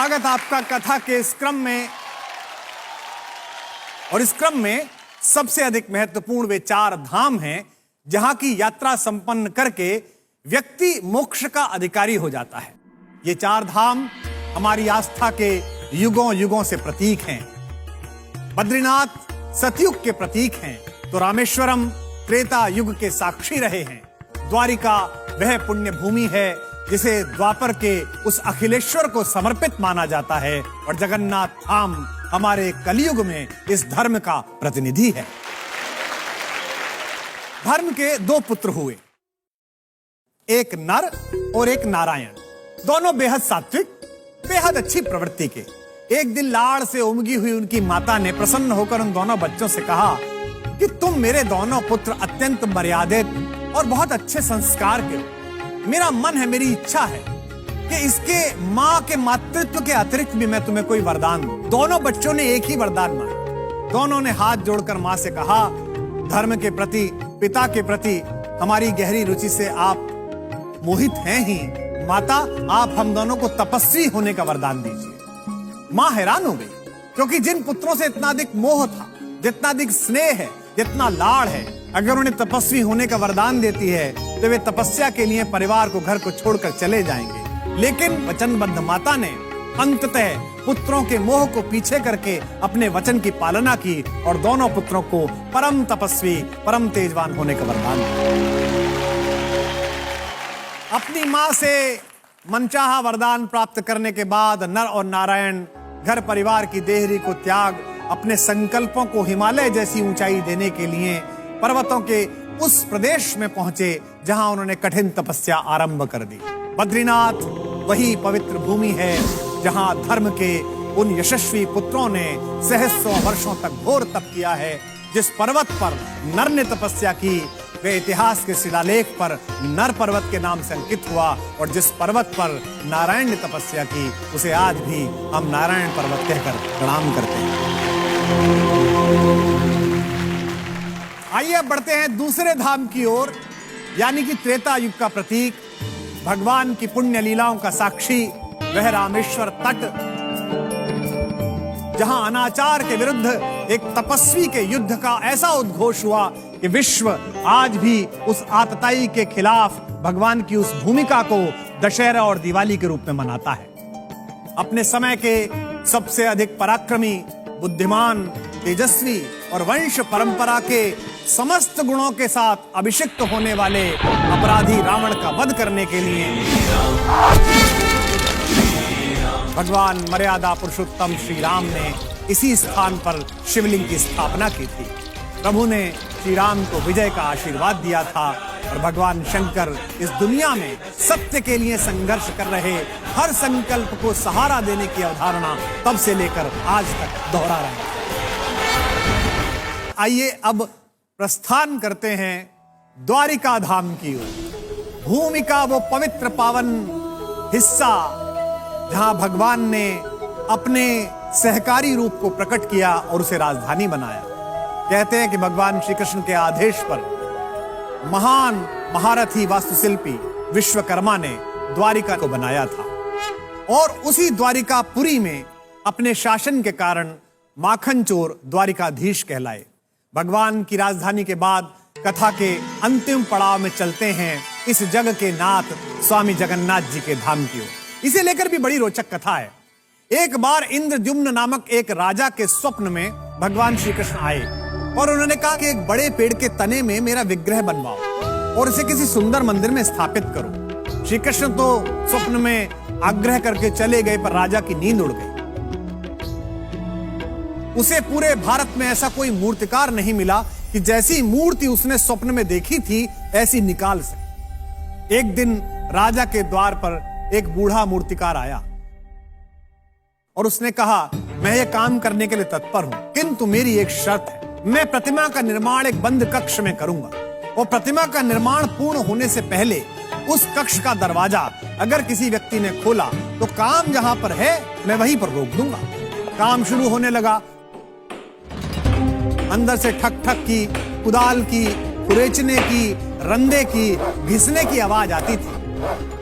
स्वागत आपका कथा के इस क्रम में। और इस क्रम में सबसे अधिक महत्वपूर्ण वे 4 धाम हैं जहां की यात्रा संपन्न करके व्यक्ति मोक्ष का अधिकारी हो जाता है। ये 4 धाम हमारी आस्था के युगों युगों से प्रतीक हैं। बद्रीनाथ सतयुग के प्रतीक हैं तो रामेश्वरम त्रेता युग के साक्षी रहे हैं। द्वारिका वह पुण्य भूमि है जिसे द्वापर के उस अखिलेश्वर को समर्पित माना जाता है और जगन्नाथ धाम हमारे कलयुग में इस धर्म का प्रतिनिधि है। धर्म के 2 पुत्र हुए, एक नर और एक नारायण। दोनों बेहद सात्विक, बेहद अच्छी प्रवृत्ति के। एक दिन लाड़ से उमगी हुई उनकी माता ने प्रसन्न होकर उन दोनों बच्चों से कहा कि तुम मेरे दोनों पुत्र अत्यंत मर्यादित और बहुत अच्छे संस्कार के हो। मेरा मन है, मेरी इच्छा है कि इसके मां के मातृत्व के अतिरिक्त भी मैं तुम्हें कोई वरदान दूं। दोनों बच्चों ने एक ही वरदान मांगा। दोनों ने हाथ जोड़कर मां से कहा, धर्म के प्रति, पिता के प्रति हमारी गहरी रुचि से आप मोहित हैं ही। माता, आप हम दोनों को तपस्वी होने का वरदान दीजिए। मां हैरान हो गई, क्योंकि जिन पुत्रों से इतना अधिक मोह था, जितना अधिक स्नेह है, जितना लाड़ है, अगर उन्हें तपस्वी होने का वरदान देती है तो वे तपस्या के लिए परिवार को, घर को छोड़कर चले जाएंगे। लेकिन वचनबद्ध माता ने अंततः पुत्रों के मोह को पीछे करके अपने वचन की पालना की और दोनों पुत्रों को परम तपस्वी, परम तेजवान होने का वरदान दिया। अपनी मां से मनचाहा वरदान प्राप्त करने के बाद नर और नारायण घर परिवार की देहरी को त्याग अपने संकल्पों को हिमालय जैसी ऊंचाई देने के लिए पर्वतों के उस प्रदेश में पहुंचे जहां उन्होंने कठिन तपस्या आरंभ कर दी। बद्रीनाथ वही पवित्र भूमि है जहां धर्म के उन यशस्वी पुत्रों ने सहस्रों वर्षों तक घोर तप किया है। जिस पर्वत पर नर ने तपस्या की वे इतिहास के शिलालेख पर नर पर्वत के नाम से अंकित हुआ और जिस पर्वत पर नारायण ने तपस्या की उसे आज भी हम नारायण पर्वत कहकर प्रणाम करते हैं। आइए अब बढ़ते हैं दूसरे धाम की ओर, यानी कि त्रेता युग का प्रतीक, भगवान की पुण्य लीलाओं का साक्षी वह रामेश्वर तट, जहां अनाचार के विरुद्ध एक तपस्वी के युद्ध का ऐसा उद्घोष हुआ कि विश्व आज भी उस आतताई के खिलाफ भगवान की उस भूमिका को दशहरा और दिवाली के रूप में मनाता है। अपने समय के सबसे अधिक पराक्रमी, बुद्धिमान, तेजस्वी और वंश परंपरा के समस्त गुणों के साथ अभिषिक्त होने वाले अपराधी रावण का वध करने के लिए भगवान मर्यादा पुरुषोत्तम श्री राम ने इसी स्थान पर शिवलिंग की स्थापना की थी। प्रभु ने श्री राम को विजय का आशीर्वाद दिया था और भगवान शंकर इस दुनिया में सत्य के लिए संघर्ष कर रहे हर संकल्प को सहारा देने की अवधारणा तब से लेकर आज तक दोहरा रहे हैं। आइए अब प्रस्थान करते हैं द्वारिका धाम की ओर। भूमि का वो पवित्र पावन हिस्सा जहां भगवान ने अपने सहकारी रूप को प्रकट किया और उसे राजधानी बनाया। कहते हैं कि भगवान श्री कृष्ण के आदेश पर महान महारथी वास्तुशिल्पी विश्वकर्मा ने द्वारिका को बनाया था और उसी द्वारिकापुरी में अपने शासन के कारण माखन चोर द्वारिकाधीश कहलाए। भगवान की राजधानी के बाद कथा के अंतिम पड़ाव में चलते हैं इस जग के नाथ स्वामी जगन्नाथ जी के धाम की ओर। इसे लेकर भी बड़ी रोचक कथा है। एक बार इंद्रद्युम्न नामक एक राजा के स्वप्न में भगवान श्री कृष्ण आए और उन्होंने कहा कि एक बड़े पेड़ के तने में मेरा विग्रह बनवाओ और इसे किसी सुंदर मंदिर में स्थापित करो। श्री कृष्ण तो स्वप्न में आग्रह करके चले गए, पर राजा की नींद उड़ गई। उसे पूरे भारत में ऐसा कोई मूर्तिकार नहीं मिला कि जैसी मूर्ति उसने स्वप्न में देखी थी ऐसी निकाल सके। एक दिन राजा के द्वार पर एक बूढ़ा मूर्तिकार आया और उसने कहा, मैं ये काम करने के लिए तत्पर हूं, किंतु मेरी एक शर्त है। मैं प्रतिमा का निर्माण एक बंद कक्ष में करूंगा और प्रतिमा का निर्माण पूर्ण होने से पहले उस कक्ष का दरवाजा अगर किसी व्यक्ति ने खोला तो काम जहां पर है मैं वहीं पर रोक दूंगा। काम शुरू होने लगा। अंदर से ठक ठक की, कुदाल की, खुरेचने की, रंदे की, घिसने की आवाज आती थी।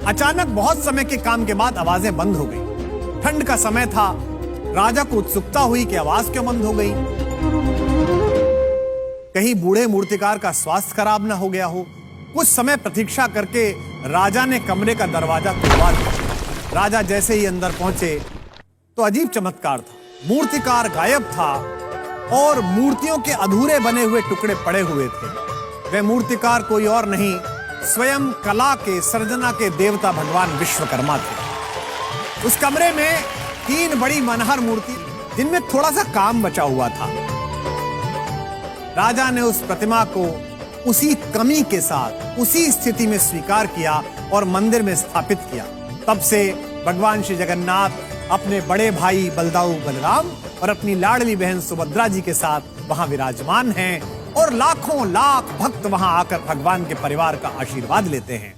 अचानक बहुत समय के काम के बाद आवाजें बंद हो गई। ठंड का समय था। राजा को उत्सुकता हुई कि आवाज क्यों बंद हो गई। कहीं बूढ़े मूर्तिकार का स्वास्थ्य खराब ना हो गया हो। कुछ समय प्रतीक्षा करके राजा ने कमरे का दरवाजा तोड़वा दिया। राजा जैसे ही अंदर पहुंचे तो अजीब चमत्कार था। मूर्तिकार गायब था और मूर्तियों के अधूरे बने हुए टुकड़े पड़े हुए थे। वह मूर्तिकार कोई और नहीं, स्वयं कला के सर्जना के देवता भगवान विश्वकर्मा थे। उस कमरे में 3 बड़ी मनहर मूर्ति जिनमें थोड़ा सा काम बचा हुआ था। राजा ने उस प्रतिमा को उसी कमी के साथ उसी स्थिति में स्वीकार किया और मंदिर में स्थापित किया। तब से भगवान श्री जगन्नाथ अपने बड़े भाई बलदाऊ बलराम और अपनी लाडली बहन सुभद्रा जी के साथ वहां विराजमान हैं और लाखों लाख भक्त वहां आकर भगवान के परिवार का आशीर्वाद लेते हैं।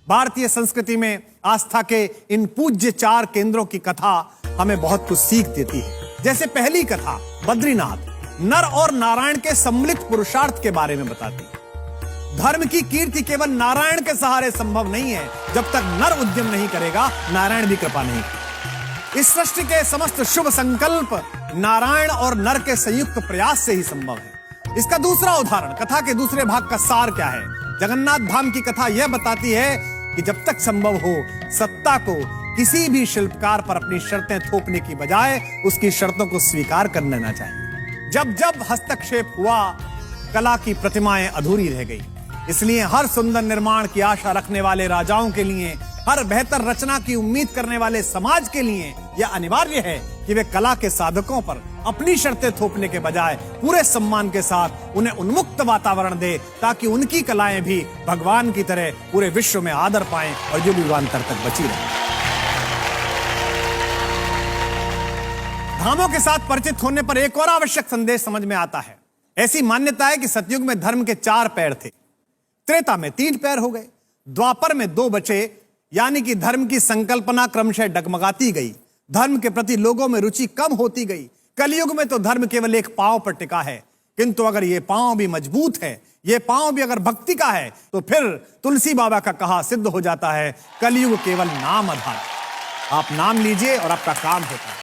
भारतीय संस्कृति में आस्था के इन पूज्य 4 केंद्रों की कथा हमें बहुत कुछ सीख देती है। जैसे पहली कथा बद्रीनाथ नर और नारायण के सम्मिलित पुरुषार्थ के बारे में बताती है। धर्म की कीर्ति केवल नारायण के सहारे संभव नहीं है। जब तक नर उद्यम नहीं करेगा, नारायण भी कृपा नहीं करेगा। इस सृष्टि के समस्त शुभ संकल्प नारायण और नर के संयुक्त प्रयास से ही संभव है। इसका दूसरा उदाहरण, कथा के दूसरे भाग का सार क्या है? जगन्नाथ धाम की कथा यह बताती है कि जब तक संभव हो, सत्ता को किसी भी शिल्पकार पर अपनी शर्तें थोपने की बजाय उसकी शर्तों को स्वीकार कर लेना चाहिए। जब जब हस्तक्षेप हुआ, कला की प्रतिमाएं अधूरी रह गई। इसलिए हर सुंदर निर्माण की आशा रखने वाले राजाओं के लिए, हर बेहतर रचना की उम्मीद करने वाले समाज के लिए यह अनिवार्य है कि वे कला के साधकों पर अपनी शर्तें थोपने के बजाय पूरे सम्मान के साथ उन्हें उन्मुक्त वातावरण दे, ताकि उनकी कलाएं भी भगवान की तरह पूरे विश्व में आदर पाएं और युग युगांतर तक बची रहें। धामों के साथ परिचित होने पर एक और आवश्यक संदेश समझ में आता है। ऐसी मान्यता है कि सतयुग में धर्म के 4 पैर थे, त्रेता में 3 पैर हो गए, द्वापर में 2 बचे, यानी कि धर्म की संकल्पना क्रमशः डगमगाती गई। धर्म के प्रति लोगों में रुचि कम होती गई। कलयुग में तो धर्म केवल एक पांव पर टिका है, किंतु अगर ये पांव भी मजबूत है, ये पांव भी अगर भक्ति का है, तो फिर तुलसी बाबा का कहा सिद्ध हो जाता है, कलयुग केवल नाम आधार। आप नाम लीजिए और आपका काम होता है।